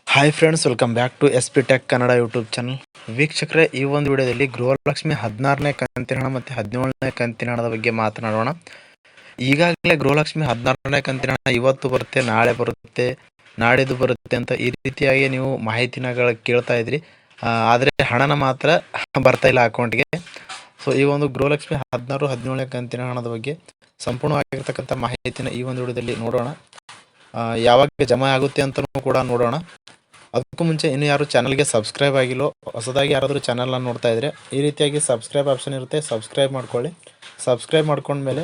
Hi friends, welcome back to SP tech Kannada YouTube channel. ವೀಕ್ಷಕರೇ, ಈ ಒಂದು ವಿಡಿಯೋದಲ್ಲಿ ಗೃಹಲಕ್ಷ್ಮಿ 16ನೇ ಕಂತಿನ ಹಣ ಮತ್ತು 17ನೇ ಕಂತಿನ ಹಣದ ಬಗ್ಗೆ ಮಾತನಾಡೋಣ. ಈಗಾಗಲೇ ಗೃಹಲಕ್ಷ್ಮಿ 16ನೇ ಕಂತಿನ ಹಣ ಇವತ್ತು ಬರುತ್ತೆ, ನಾಳೆ ಬರುತ್ತೆ, ನಾಡಿದ್ದು ಬರುತ್ತೆ ಅಂತ ಈ ರೀತಿಯಾಗಿ ನೀವು ಮಾಹಿತಿನ ಕೇಳ್ತಾ ಇದ್ರಿ. ಆದರೆ ಹಣನ ಮಾತ್ರ ಬರ್ತಾ ಇಲ್ಲ ಅಕೌಂಟ್ಗೆ. ಸೊ ಈ ಒಂದು ಗೃಹಲಕ್ಷ್ಮಿ 16, 17ನೇ ಕಂತಿನ ಹಣದ ಬಗ್ಗೆ ಸಂಪೂರ್ಣವಾಗಿರ್ತಕ್ಕಂಥ ಮಾಹಿತಿನ ಈ ಒಂದು ವಿಡಿಯೋದಲ್ಲಿ ನೋಡೋಣ. ಯಾವಾಗ ಜಮಾ ಆಗುತ್ತೆ ಅಂತಲೂ ಕೂಡ ನೋಡೋಣ. ಅದಕ್ಕೂ ಮುಂಚೆ ಇನ್ನೂ ಯಾರು ಚಾನಲ್ಗೆ ಸಬ್ಸ್ಕ್ರೈಬ್ ಆಗಿಲ್ಲೋ, ಹೊಸದಾಗಿ ಯಾರಾದರೂ ಚಾನಲ್ನ ನೋಡ್ತಾ ಇದ್ದರೆ ಈ ರೀತಿಯಾಗಿ ಸಬ್ಸ್ಕ್ರೈಬ್ ಆಪ್ಷನ್ ಇರುತ್ತೆ, ಸಬ್ಸ್ಕ್ರೈಬ್ ಮಾಡ್ಕೊಳ್ಳಿ. ಸಬ್ಸ್ಕ್ರೈಬ್ ಮಾಡ್ಕೊಂಡ್ಮೇಲೆ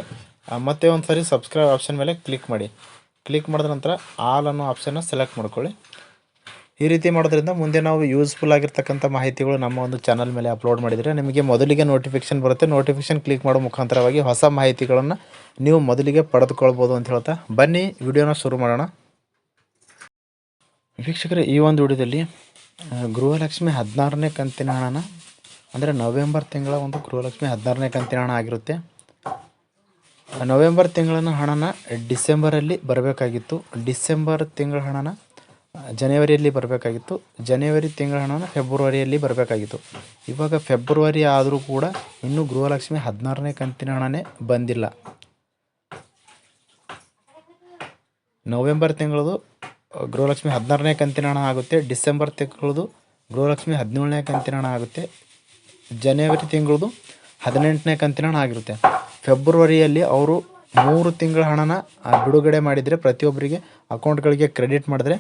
ಮತ್ತೆ ಒಂದು ಸರಿ ಸಬ್ಸ್ಕ್ರೈಬ್ ಆಪ್ಷನ್ ಮೇಲೆ ಕ್ಲಿಕ್ ಮಾಡಿ. ಕ್ಲಿಕ್ ಮಾಡಿದ ನಂತರ ಆಲ್ ಅನ್ನೋ ಆಪ್ಷನ್ನ ಸೆಲೆಕ್ಟ್ ಮಾಡ್ಕೊಳ್ಳಿ. ಈ ರೀತಿ ಮಾಡೋದ್ರಿಂದ ಮುಂದೆ ನಾವು ಯೂಸ್ಫುಲ್ ಆಗಿರ್ತಕ್ಕಂಥ ಮಾಹಿತಿಗಳು ನಮ್ಮ ಒಂದು ಚಾನಲ್ ಮೇಲೆ ಅಪ್ಲೋಡ್ ಮಾಡಿದರೆ ನಿಮಗೆ ಮೊದಲಿಗೆ ನೋಟಿಫಿಕೇಷನ್ ಬರುತ್ತೆ. ನೋಟಿಫಿಕೇಷನ್ ಕ್ಲಿಕ್ ಮಾಡೋ ಮುಖಾಂತರವಾಗಿ ಹೊಸ ಮಾಹಿತಿಗಳನ್ನು ನೀವು ಮೊದಲಿಗೆ ಪಡೆದುಕೊಳ್ಬೋದು ಅಂತ ಹೇಳ್ತಾ ಬನ್ನಿ ವಿಡಿಯೋನ ಶುರು ಮಾಡೋಣ. ವೀಕ್ಷಕರೇ, ಈ ಒಂದು ವಿಡಿಯೋದಲ್ಲಿ ಗೃಹಲಕ್ಷ್ಮಿ 16ನೇ ಕಂತಿನ ಹಣನ ಅಂದರೆ ನವೆಂಬರ್ ತಿಂಗಳ ಒಂದು ಗೃಹಲಕ್ಷ್ಮಿ 16ನೇ ಕಂತಿನ ಹಣ ಆಗಿರುತ್ತೆ. ನವೆಂಬರ್ ತಿಂಗಳ ಹಣನ ಡಿಸೆಂಬರಲ್ಲಿ ಬರಬೇಕಾಗಿತ್ತು, ಡಿಸೆಂಬರ್ ತಿಂಗಳ ಹಣನ ಜನವರಿಯಲ್ಲಿ ಬರಬೇಕಾಗಿತ್ತು, ಜನವರಿ ತಿಂಗಳ ಹಣನ ಫೆಬ್ರವರಿಯಲ್ಲಿ ಬರಬೇಕಾಗಿತ್ತು. ಇವಾಗ ಫೆಬ್ರವರಿ ಆದರೂ ಕೂಡ ಇನ್ನೂ ಗೃಹಲಕ್ಷ್ಮಿ 16ನೇ ಕಂತಿನ ಹಣನೇ ಬಂದಿಲ್ಲ. ನವೆಂಬರ್ ತಿಂಗಳದು ಗೃಹಲಕ್ಷ್ಮಿ 16ನೇ ಕಂತಿನ ಹಣ ಆಗುತ್ತೆ, ಡಿಸೆಂಬರ್ ತಿಂಗಳದು ಗೃಹಲಕ್ಷ್ಮಿ 17ನೇ ಕಂತಿನ ಹಣ ಆಗುತ್ತೆ, ಜನವರಿ ತಿಂಗಳದು 18ನೇ ಕಂತಿನ ಹಣ ಆಗಿರುತ್ತೆ. ಫೆಬ್ರವರಿಯಲ್ಲಿ ಅವರು 3 ತಿಂಗಳ ಹಣನ ಬಿಡುಗಡೆ ಮಾಡಿದರೆ, ಪ್ರತಿಯೊಬ್ಬರಿಗೆ ಅಕೌಂಟ್ಗಳಿಗೆ ಕ್ರೆಡಿಟ್ ಮಾಡಿದ್ರೆ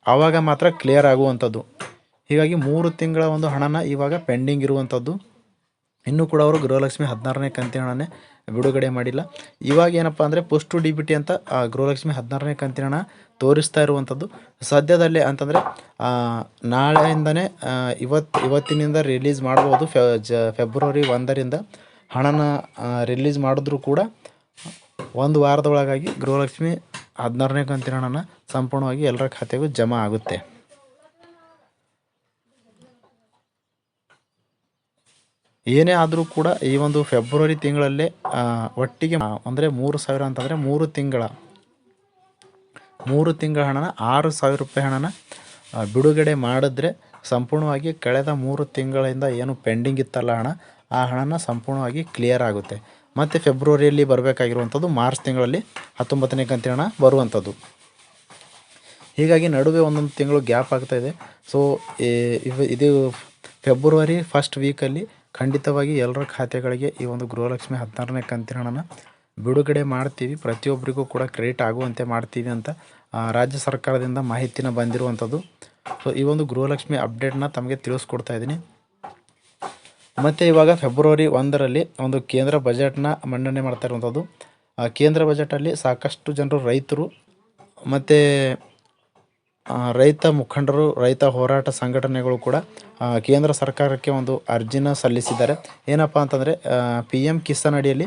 ಆವಾಗ ಮಾತ್ರ ಕ್ಲಿಯರ್ ಆಗುವಂಥದ್ದು. ಹೀಗಾಗಿ 3 ತಿಂಗಳ ಒಂದು ಹಣನ ಇವಾಗ ಪೆಂಡಿಂಗ್ ಇರುವಂಥದ್ದು. ಇನ್ನೂ ಕೂಡ ಅವರು ಗೃಹಲಕ್ಷ್ಮಿ 16ನೇ ಕಂತಿನ ಹಣನೇ ಬಿಡುಗಡೆ ಮಾಡಿಲ್ಲ. ಇವಾಗ ಏನಪ್ಪ ಅಂದರೆ ಪೋಸ್ಟು DBT ಅಂತ ಗೃಹಲಕ್ಷ್ಮಿ 16ನೇ ಕಂತಿನ ಹಣ ತೋರಿಸ್ತಾ ಇರುವಂಥದ್ದು. ಸದ್ಯದಲ್ಲೇ ಅಂತಂದರೆ ನಾಳೆಯಿಂದನೇ ಇವತ್ತಿನಿಂದ ರಿಲೀಸ್ ಮಾಡ್ಬೋದು. ಫೆಬ್ರವರಿ 1ರಿಂದ ಹಣನ ರಿಲೀಸ್ ಮಾಡಿದ್ರೂ ಕೂಡ ಒಂದು ವಾರದ ಒಳಗಾಗಿ ಗೃಹಲಕ್ಷ್ಮಿ 16ನೇ ಕಂತಿನ ಹಣನ ಸಂಪೂರ್ಣವಾಗಿ ಎಲ್ಲರ ಖಾತೆಗೂ ಜಮಾ ಆಗುತ್ತೆ. ಏನೇ ಆದರೂ ಕೂಡ ಈ ಒಂದು ಫೆಬ್ರವರಿ ತಿಂಗಳಲ್ಲೇ ಒಟ್ಟಿಗೆ ಅಂದರೆ 3,000 ಅಂತಂದರೆ 3 ತಿಂಗಳ ಹಣನ 6,000 ರೂಪಾಯಿ ಹಣನ ಬಿಡುಗಡೆ ಮಾಡಿದ್ರೆ ಸಂಪೂರ್ಣವಾಗಿ ಕಳೆದ 3 ತಿಂಗಳಿಂದ ಏನು ಪೆಂಡಿಂಗ್ ಇತ್ತಲ್ಲ ಹಣ, ಆ ಹಣನ ಸಂಪೂರ್ಣವಾಗಿ ಕ್ಲಿಯರ್ ಆಗುತ್ತೆ. ಮತ್ತು ಫೆಬ್ರವರಿಯಲ್ಲಿ ಬರಬೇಕಾಗಿರುವಂಥದ್ದು ಮಾರ್ಚ್ ತಿಂಗಳಲ್ಲಿ 19ನೇ ಕಂತಿನ ಹಣ ಬರುವಂಥದ್ದು. ಹೀಗಾಗಿ ನಡುವೆ ಒಂದೊಂದು ತಿಂಗಳು ಗ್ಯಾಪ್ ಆಗ್ತಾಯಿದೆ. ಸೊ ಇದು ಫೆಬ್ರವರಿ ಫಸ್ಟ್ ವೀಕಲ್ಲಿ ಖಂಡಿತವಾಗಿ ಎಲ್ಲರ ಖಾತೆಗಳಿಗೆ ಈ ಒಂದು ಗೃಹಲಕ್ಷ್ಮಿ 16ನೇ ಕಂತಿನ ಹಣನ ಬಿಡುಗಡೆ ಮಾಡ್ತೀವಿ, ಪ್ರತಿಯೊಬ್ಬರಿಗೂ ಕೂಡ ಕ್ರೆಡಿಟ್ ಆಗುವಂತೆ ಮಾಡ್ತೀವಿ ಅಂತ ರಾಜ್ಯ ಸರ್ಕಾರದಿಂದ ಮಾಹಿತಿನ ಬಂದಿರುವಂಥದ್ದು. ಸೊ ಈ ಒಂದು ಗೃಹಲಕ್ಷ್ಮಿ ಅಪ್ಡೇಟ್ನ ತಮಗೆ ತಿಳಿಸ್ಕೊಡ್ತಾ ಇದ್ದೀನಿ. ಮತ್ತು ಇವಾಗ ಫೆಬ್ರವರಿ 1ರಲ್ಲಿ ಒಂದು ಕೇಂದ್ರ ಬಜೆಟ್ನ ಮಂಡನೆ ಮಾಡ್ತಾ ಇರುವಂಥದ್ದು. ಕೇಂದ್ರ ಬಜೆಟಲ್ಲಿ ಸಾಕಷ್ಟು ಜನರು ರೈತರು ಮತ್ತು ರೈತ ಮುಖಂಡರು, ರೈತ ಹೋರಾಟ ಸಂಘಟನೆಗಳು ಕೂಡ ಕೇಂದ್ರ ಸರ್ಕಾರಕ್ಕೆ ಒಂದು ಅರ್ಜಿನ ಸಲ್ಲಿಸಿದ್ದಾರೆ. ಏನಪ್ಪ ಅಂತಂದರೆ PM ಕಿಸಾನ್ ಅಡಿಯಲ್ಲಿ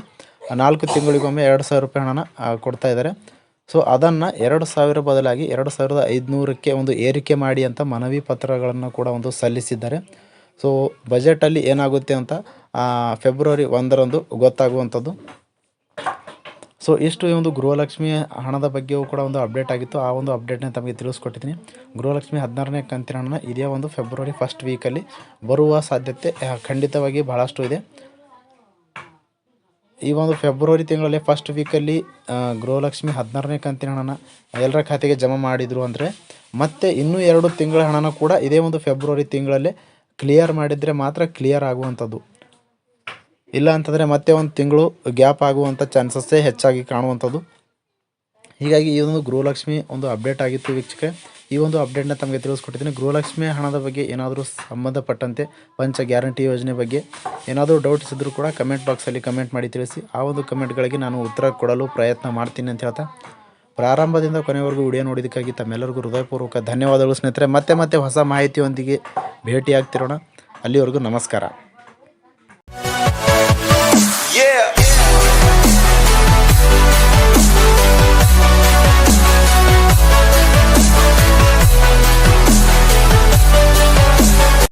4 ತಿಂಗಳಿಗೊಮ್ಮೆ 2,000 ರೂಪಾಯಿ ಹಣನ ಕೊಡ್ತಾ ಇದ್ದಾರೆ. ಸೊ ಅದನ್ನು 2,000 ಬದಲಾಗಿ 2,500ಕ್ಕೆ ಒಂದು ಏರಿಕೆ ಮಾಡಿ ಅಂತ ಮನವಿ ಪತ್ರಗಳನ್ನು ಕೂಡ ಒಂದು ಸಲ್ಲಿಸಿದ್ದಾರೆ. ಸೊ ಬಜೆಟಲ್ಲಿ ಏನಾಗುತ್ತೆ ಅಂತ ಫೆಬ್ರವರಿ 1ರಂದು ಗೊತ್ತಾಗುವಂಥದ್ದು. ಸೊ ಇಷ್ಟು ಈ ಒಂದು ಗೃಹಲಕ್ಷ್ಮಿ ಹಣದ ಬಗ್ಗೆಯೂ ಕೂಡ ಒಂದು ಅಪ್ಡೇಟ್ ಆಗಿತ್ತು. ಆ ಒಂದು ಅಪ್ಡೇಟ್ನ ತಮಗೆ ತಿಳಿಸ್ಕೊಟ್ಟಿದ್ದೀನಿ. ಗೃಹಲಕ್ಷ್ಮಿ 16ನೇ ಕಂತಿನ ಹಣನ ಇದೇ ಒಂದು ಫೆಬ್ರವರಿ ಫಸ್ಟ್ ವೀಕಲ್ಲಿ ಬರುವ ಸಾಧ್ಯತೆ ಖಂಡಿತವಾಗಿ ಬಹಳಷ್ಟು ಇದೆ. ಈ ಒಂದು ಫೆಬ್ರವರಿ ತಿಂಗಳಲ್ಲಿ ಫಸ್ಟ್ ವೀಕಲ್ಲಿ ಗೃಹಲಕ್ಷ್ಮಿ 16ನೇ ಕಂತಿನ ಹಣನ ಎಲ್ಲರ ಖಾತೆಗೆ ಜಮಾ ಮಾಡಿದರು ಅಂದರೆ ಮತ್ತೆ ಇನ್ನೂ 2 ತಿಂಗಳ ಹಣನ ಕೂಡ ಇದೇ ಒಂದು ಫೆಬ್ರವರಿ ತಿಂಗಳಲ್ಲೇ ಕ್ಲಿಯರ್ ಮಾಡಿದರೆ ಮಾತ್ರ ಕ್ಲಿಯರ್ ಆಗುವಂಥದ್ದು. ಇಲ್ಲ ಅಂತಂದರೆ ಮತ್ತೆ ಒಂದು ತಿಂಗಳು ಗ್ಯಾಪ್ ಆಗುವಂಥ ಚಾನ್ಸಸ್ಸೇ ಹೆಚ್ಚಾಗಿ ಕಾಣುವಂಥದ್ದು. ಹೀಗಾಗಿ ಈ ಒಂದು ಗೃಹಲಕ್ಷ್ಮಿ ಒಂದು ಅಪ್ಡೇಟ್ ಆಗಿತ್ತು ವೀಕ್ಷಕರೇ. ಈ ಒಂದು ಅಪ್ಡೇಟ್ನ ತಮಗೆ ತಿಳಿಸ್ಕೊಟ್ಟಿದ್ದೀನಿ. ಗೃಹಲಕ್ಷ್ಮಿ ಹಣದ ಬಗ್ಗೆ ಏನಾದರೂ ಸಂಬಂಧಪಟ್ಟಂತೆ ಪಂಚ ಗ್ಯಾರಂಟಿ ಯೋಜನೆ ಬಗ್ಗೆ ಏನಾದರೂ ಡೌಟ್ಸ್ ಇದ್ದರೂ ಕೂಡ ಕಮೆಂಟ್ ಬಾಕ್ಸಲ್ಲಿ ಕಮೆಂಟ್ ಮಾಡಿ ತಿಳಿಸಿ. ಆ ಒಂದು ಕಮೆಂಟ್ಗಳಿಗೆ ನಾನು ಉತ್ತರ ಕೊಡಲು ಪ್ರಯತ್ನ ಮಾಡ್ತೀನಿ ಅಂತ ಹೇಳ್ತಾ ಪ್ರಾರಂಭದಿಂದ ಕೊನೆವರೆಗೂ ವಿಡಿಯೋ ನೋಡಿದ್ದಕ್ಕಾಗಿ ತಮ್ಮೆಲ್ಲರಿಗೂ ಹೃದಯಪೂರ್ವಕ ಧನ್ಯವಾದಗಳು ಸ್ನೇಹಿತರೆ. ಮತ್ತೆ ಹೊಸ ಮಾಹಿತಿಯೊಂದಿಗೆ ಭೇಟಿಯಾಗ್ತಿರೋಣ. ಅಲ್ಲಿವರೆಗೂ ನಮಸ್ಕಾರ. Yeah.